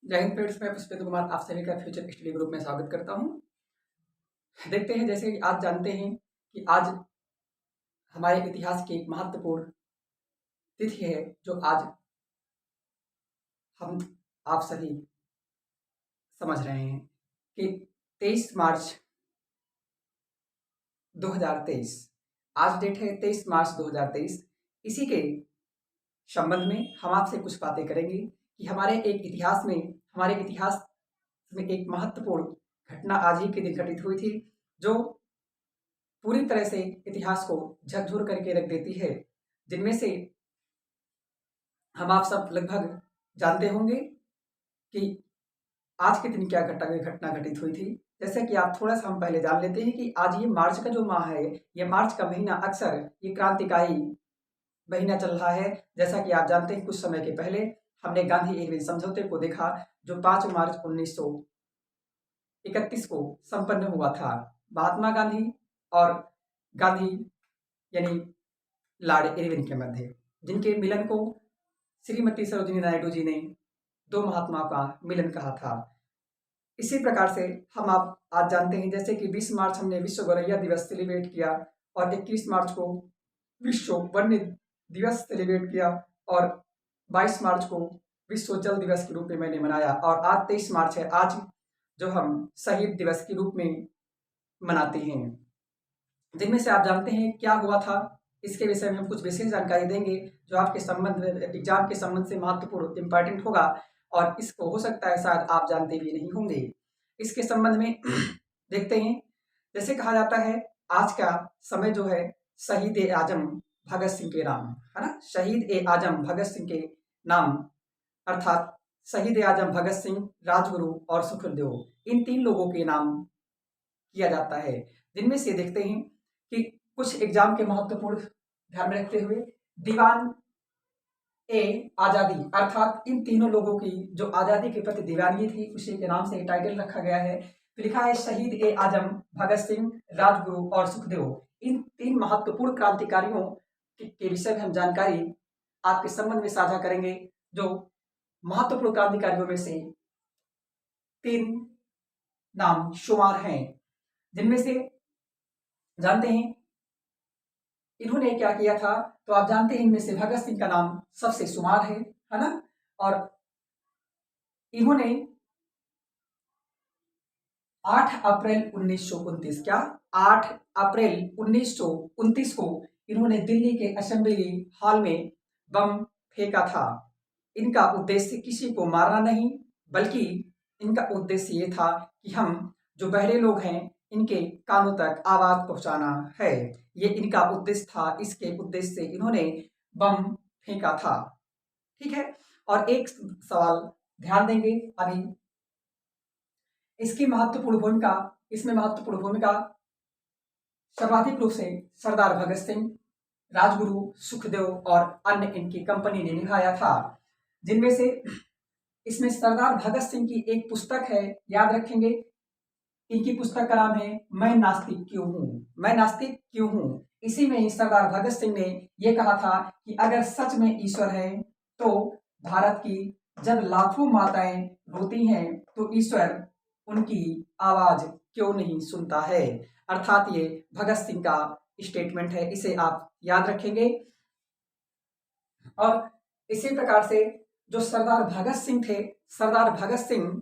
जय हिंद फ्रेंड्स, मैं पुष्पेंद्र कुमार आप सभी का फ्यूचर स्टडी ग्रुप में स्वागत करता हूं। देखते हैं, जैसे कि आज जानते हैं कि आज हमारे इतिहास की एक महत्वपूर्ण तिथि है जो आज हम आप सभी समझ रहे हैं कि 23 मार्च 2023 आज डेट है 23 मार्च 2023। इसी के संबंध में हम आपसे कुछ बातें करेंगे कि हमारे इतिहास में एक महत्वपूर्ण घटना आज ही के दिन घटित हुई थी जो पूरी तरह से इतिहास को झकझोर करके रख देती है, जिनमें से हम आप सब लगभग जानते होंगे कि आज के दिन क्या घटना घटित हुई थी। जैसे कि आप थोड़ा सा हम पहले जान लेते हैं कि आज ये मार्च का जो माह है, ये मार्च का महीना अक्सर ये क्रांतिकारी महीना चल रहा है। जैसा कि आप जानते हैं, कुछ समय के पहले हमने गांधी इरविन समझौते को देखा जो 5 मार्च 1931 को संपन्न हुआ था। महात्मा गांधी और गांधी यानी लॉर्ड इरविन के मध्य, जिनके मिलन को श्रीमती सरोजिनी नायडू जी ने दो महात्माओं का मिलन कहा था। इसी प्रकार से हम आप आज जानते हैं, जैसे कि 20 मार्च हमने विश्व गौरैया दिवस सेलिब्रेट किया और 21 मार्च को विश्व वन्य दिवस सेलिब्रेट किया और 22 मार्च को विश्व जल दिवस के रूप में मैंने मनाया और आज 23 मार्च है, आज जो हम शहीद दिवस के रूप में मनाते हैं। जिनमें से आप जानते हैं क्या हुआ था, इसके विषय में हम कुछ विशेष जानकारी देंगे जो आपके संबंध में एग्जाम के संबंध से महत्वपूर्ण इंपॉर्टेंट होगा और इसको हो सकता है शायद आप जानते भी नहीं होंगे। इसके संबंध में देखते हैं, जैसे कहा जाता है आज का समय जो है शहीद ए आजम भगत सिंह के नाम है ना। शहीद ए आजम भगत सिंह के नाम अर्थात शहीद ए आजम भगत सिंह, राजगुरु और सुखदेव, इन तीन लोगों के नाम किया जाता है। जिनमें से देखते हैं कि कुछ एग्जाम के महत्वपूर्ण ध्यान में रखते हुए दीवान ए आजादी अर्थात इन तीनों लोगों की जो आजादी के प्रति दीवानगी थी उसी के नाम से टाइटल रखा गया है। तो लिखा है शहीद ए आजम भगत सिंह, राजगुरु और सुखदेव, इन तीन महत्वपूर्ण क्रांतिकारियों के विषय में हम जानकारी आपके संबंध में साझा करेंगे। जो महत्वपूर्ण क्रांतिकारियों में से तीन नाम शुमार हैं, जिनमें से जानते हैं इन्होंने क्या किया था। तो आप जानते हैं इनमें से भगत सिंह का नाम सबसे शुमार है ना। और इन्होंने 8 अप्रैल 1929 क्या 8 अप्रैल 1929 को इन्होंने दिल्ली के असेंबली हॉल में बम फेंका था। इनका उद्देश्य किसी को मारना नहीं, बल्कि इनका उद्देश्य ये था कि हम जो बहरे लोग हैं इनके कानों तक आवाज पहुंचाना है। ये इनका उद्देश्य था, इसके उद्देश्य से इन्होंने बम फेंका था। ठीक है, और एक सवाल ध्यान देंगे अभी, इसमें महत्वपूर्ण भूमिका सर्वाधिक रूप से सरदार भगत सिंह, राजगुरु, सुखदेव और अन्य इनकी कंपनी ने निभाया था। जिनमें से इसमें सरदार भगत सिंह की एक पुस्तक है, याद रखेंगे इनकी पुस्तक का नाम है मैं नास्तिक क्यों हूं। इसी में सरदार भगत सिंह ने यह कहा था कि अगर सच में ईश्वर है तो भारत की जब लाखों माताएं रोती हैं तो ईश्वर उनकी आवाज क्यों नहीं सुनता है। अर्थात ये भगत सिंह का स्टेटमेंट है, इसे आप याद रखेंगे। और इसी प्रकार से जो सरदार भगत सिंह थे, सरदार भगत सिंह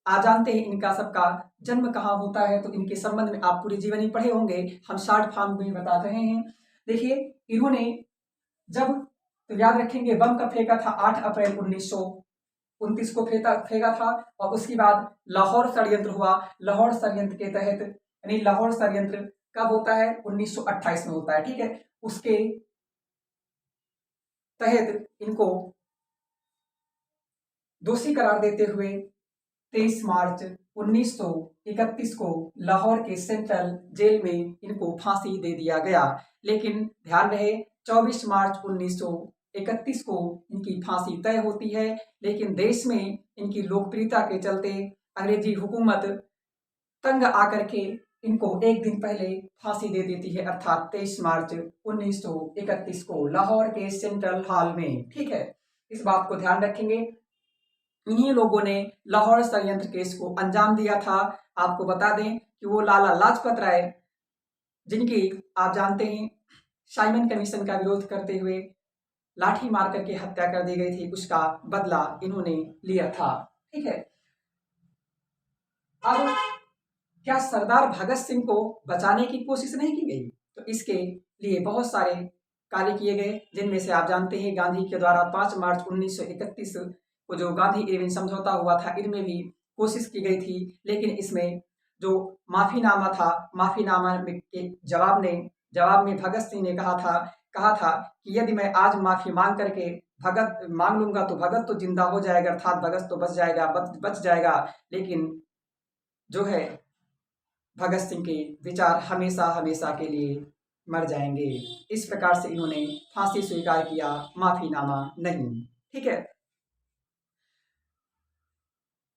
आज जानते हैं इनका सबका जन्म कहाँ होता है। तो इनके संबंध में आप पूरी जीवनी पढ़े होंगे, हम शॉर्ट फॉर्म में बता रहे हैं। देखिए इन्होंने जब, तो याद रखेंगे बम कब फेंका था, 8 अप्रैल 1929 को फेंका था। और उसके बाद लाहौर षड्यंत्र हुआ। लाहौर षड्यंत्र के तहत, यानी लाहौर षड्यंत्र कब होता है, 1928 में होता है। ठीक है, उसके तहत इनको दोषी करार देते हुए 23 मार्च 1931 को लाहौर के सेंट्रल जेल में इनको फांसी दे दिया गया। लेकिन ध्यान रहे 24 मार्च 1931 को इनकी फांसी तय होती है, लेकिन देश में इनकी लोकप्रियता के चलते अंग्रेजी हुकूमत तंग आकर के इनको एक दिन पहले फांसी दे देती है, अर्थात 23 मार्च 1931 को लाहौर के सेंट्रल हॉल में। ठीक है, इस बात को ध्यान रखेंगे। इन्हीं लोगों ने लाहौर षड्यंत्र केस को अंजाम दिया था। आपको बता दें कि वो लाला लाजपत राय, जिनकी आप जानते हैं साइमन कमीशन का विरोध करते हुए लाठी मार करके हत्या कर दी गई थी, उसका बदला इन्होंने लिया था। ठीक है, अब क्या सरदार भगत सिंह को बचाने की कोशिश नहीं की गई? तो इसके लिए बहुत सारे कार्य किए गए, जिनमें से आप जानते हैं गांधी के द्वारा 5 मार्च 1931 को जो गांधी इरविन समझौता हुआ था, इनमें भी कोशिश की गई थी, लेकिन इसमें जो माफीनामा था, माफीनामा के जवाब में भगत सिंह ने कहा था कि यदि मैं आज माफी मांग करके भगत मांग लूंगा तो भगत तो जिंदा हो जाएगा, अर्थात भगत तो बच जाएगा, लेकिन जो है भगत सिंह के विचार हमेशा हमेशा के लिए मर जाएंगे। इस प्रकार से इन्होंने फांसी स्वीकार किया, माफीनामा नहीं। ठीक है,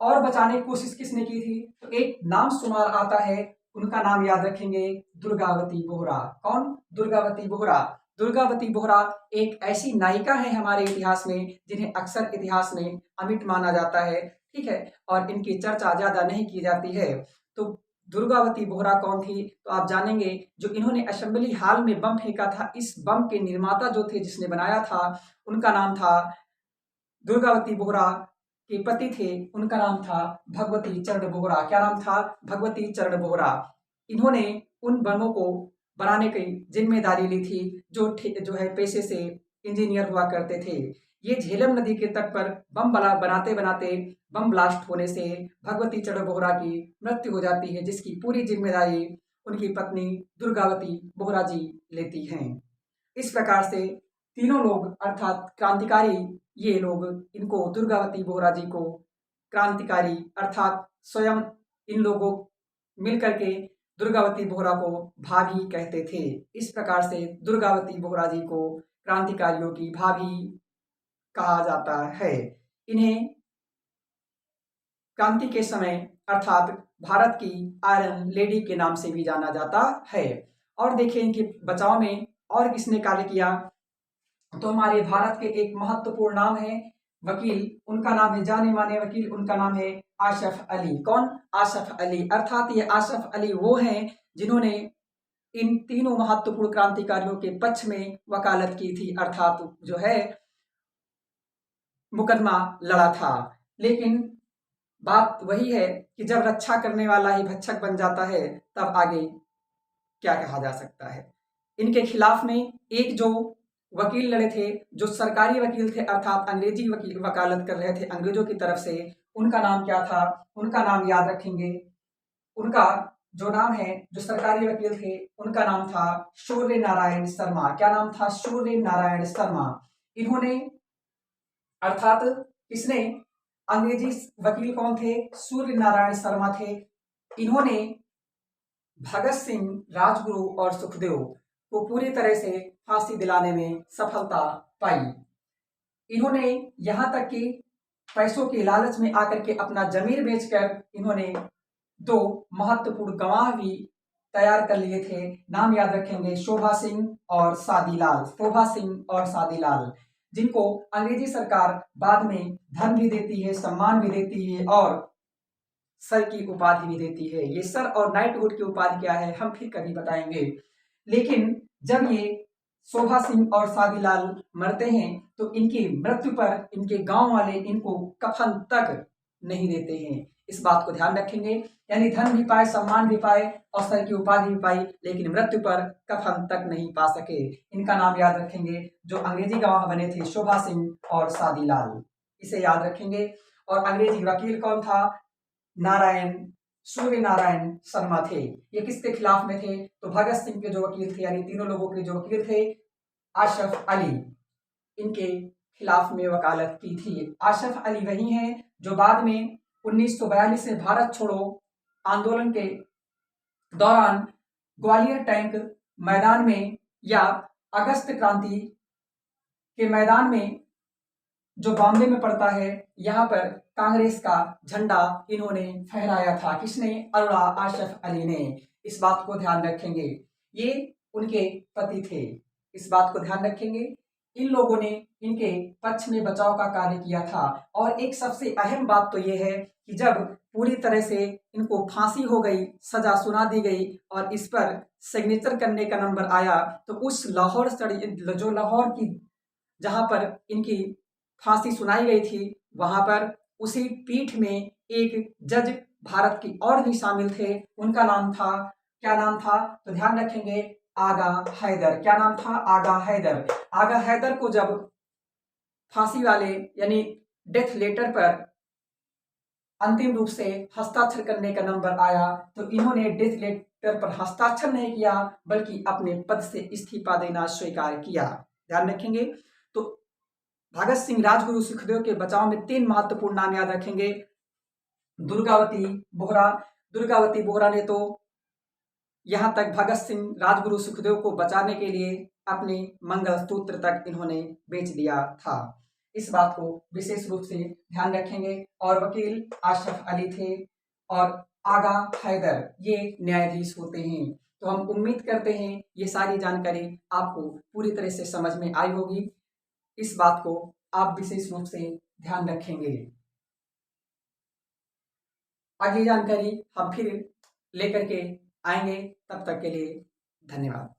और बचाने की कोशिश किसने की थी? तो एक नाम शुमार आता है, उनका नाम याद रखेंगे, दुर्गावती बोहरा। कौन? दुर्गावती बोहरा। दुर्गावती बोहरा एक ऐसी नायिका है हमारे इतिहास में जिन्हें अक्सर इतिहास में अमिट माना जाता है। ठीक है, और इनकी चर्चा ज्यादा नहीं की जाती है। तो दुर्गावती बोहरा कौन थी? तो आप जानेंगे, जो इन्होंने असेंबली हाल में बम फेंका था, इस बम के निर्माता जो थे, जिसने बनाया था, उनका नाम था दुर्गावती बोहरा के पति थे, उनका नाम था भगवती चरण बोहरा। क्या नाम था? भगवती चरण बोहरा। इन्होंने उन बमों को बनाने की जिम्मेदारी ली थी, जो है पेशे से इंजीनियर हुआ करते थे। ये झेलम नदी के तट पर बम बनाते बनाते बम ब्लास्ट होने से भगवती चरण बोहरा की मृत्यु हो जाती है, जिसकी पूरी जिम्मेदारी उनकी पत्नी दुर्गावती बोहरा जी लेती हैं। इस प्रकार से तीनों लोग अर्थात क्रांतिकारी, ये लोग इनको दुर्गावती बोहरा जी को क्रांतिकारी अर्थात स्वयं इन लोगों मिलकर के दुर्गावती बोहरा को भाभी कहते थे। इस प्रकार से दुर्गावती बोहरा जी को क्रांतिकारियों की भाभी कहा जाता है। इन्हें क्रांति के समय अर्थात भारत की आयरन लेडी के नाम से भी जाना जाता है। और देखिए इनके बचाव में और किसने कार्य किया? तो हमारे भारत के एक महत्वपूर्ण नाम है वकील, उनका नाम है, जाने माने वकील, उनका नाम है आसफ अली। कौन? आसफ अली। अर्थात ये आसफ अली वो हैं जिन्होंने इन तीनों महत्वपूर्ण क्रांतिकारियों के पक्ष में वकालत की थी, अर्थात जो है मुकदमा लड़ा था। लेकिन बात वही है कि जब रक्षा करने वाला ही भक्षक बन जाता है, तब आगे क्या कहा जा सकता है। इनके खिलाफ में एक जो वकील लड़े थे, जो सरकारी वकील थे, अर्थात अंग्रेजी वकील वकालत कर रहे थे अंग्रेजों की तरफ से, उनका नाम क्या था? उनका नाम याद रखेंगे, उनका जो नाम है, जो सरकारी वकील थे, उनका नाम था सूर्य नारायण शर्मा। क्या नाम था? सूर्य नारायण शर्मा। इन्होंने अर्थात किसने? अंग्रेजी वकील कौन थे? सूर्य नारायण शर्मा थे। इन्होंने भगत सिंह, राजगुरु और सुखदेव को पूरी तरह से फांसी दिलाने में सफलता पाई। इन्होंने यहां तक कि पैसों के लालच में आकर के अपना जमीर बेचकर इन्होंने 2 महत्वपूर्ण गवाह भी तैयार कर लिए थे। नाम याद रखेंगे, शोभा सिंह और सादीलाल। शोभा सिंह और सादीलाल, जिनको अंग्रेजी सरकार बाद में धन भी देती है, सम्मान भी देती है और सर की उपाधि भी देती है। ये सर और नाइटहुड की उपाधि क्या है, हम फिर कभी बताएंगे। लेकिन जब ये शोभा सिंह और सादीलाल मरते हैं, तो इनकी मृत्यु पर इनके गांव वाले इनको कफन तक नहीं देते हैं। इस बात को ध्यान रखेंगे, यानी धन भी पाए, सम्मान भी पाए और सर की उपाधि भी पाई, लेकिन मृत्यु पर कफन तक नहीं पा सके। इनका नाम याद रखेंगे, जो अंग्रेजी गवाह बने थे, शोभा सिंह और सादीलाल, इसे याद रखेंगे। और अंग्रेजी वकील कौन था? सूर्य नारायण शर्मा थे। ये किसके खिलाफ में थे? तो भगत सिंह के जो वकील थे, यानी तीनों लोगों के जो वकील थे, आसफ अली, इनके खिलाफ में वकालत की थी। आसफ अली वही हैं जो बाद में 1942 में भारत छोड़ो आंदोलन के दौरान ग्वालियर टैंक मैदान में या अगस्त क्रांति के मैदान में, जो बॉम्बे में पड़ता है, यहाँ पर कांग्रेस का झंडा इन्होंने फहराया था। किसने? अरोड़ा आसफ अली ने। इस बात को ध्यान रखेंगे, ये उनके पति थे। इस बात को ध्यान रखेंगे। इन लोगों ने इनके पक्ष में बचाव का कार्य किया था। और एक सबसे अहम बात तो ये है कि जब पूरी तरह से इनको फांसी हो गई, सजा सुना दी गई और इस पर सिग्नेचर करने का नंबर आया, तो उस लाहौर जो लाहौर की जहां पर इनकी फांसी सुनाई गई थी, वहां पर उसी पीठ में एक जज भारत की और भी शामिल थे। उनका नाम था, क्या नाम था, तो ध्यान रखेंगे, आगा हैदर। क्या नाम था? आगा हैदर। आगा हैदर को जब फांसी वाले यानी डेथ लेटर पर अंतिम रूप से हस्ताक्षर करने का नंबर आया, तो इन्होंने डेथ लेटर पर हस्ताक्षर नहीं किया, बल्कि अपने पद से इस्तीफा देना स्वीकार किया। ध्यान रखेंगे। तो भगत सिंह, राजगुरु, सुखदेव के बचाव में 3 महत्वपूर्ण नाम याद रखेंगे। दुर्गावती बोहरा। दुर्गावती बोहरा ने तो यहाँ तक भगत सिंह, राजगुरु, सुखदेव को बचाने के लिए अपने मंगलसूत्र तक इन्होंने बेच दिया था। इस बात को विशेष रूप से ध्यान रखेंगे। और वकील अशरफ अली थे और आगा हैदर ये न्यायाधीश होते हैं। तो हम उम्मीद करते हैं ये सारी जानकारी आपको पूरी तरह से समझ में आई होगी। इस बात को आप विशेष रूप से ध्यान रखेंगे। अगली जानकारी हम फिर लेकर के आएंगे। तब तक के लिए धन्यवाद।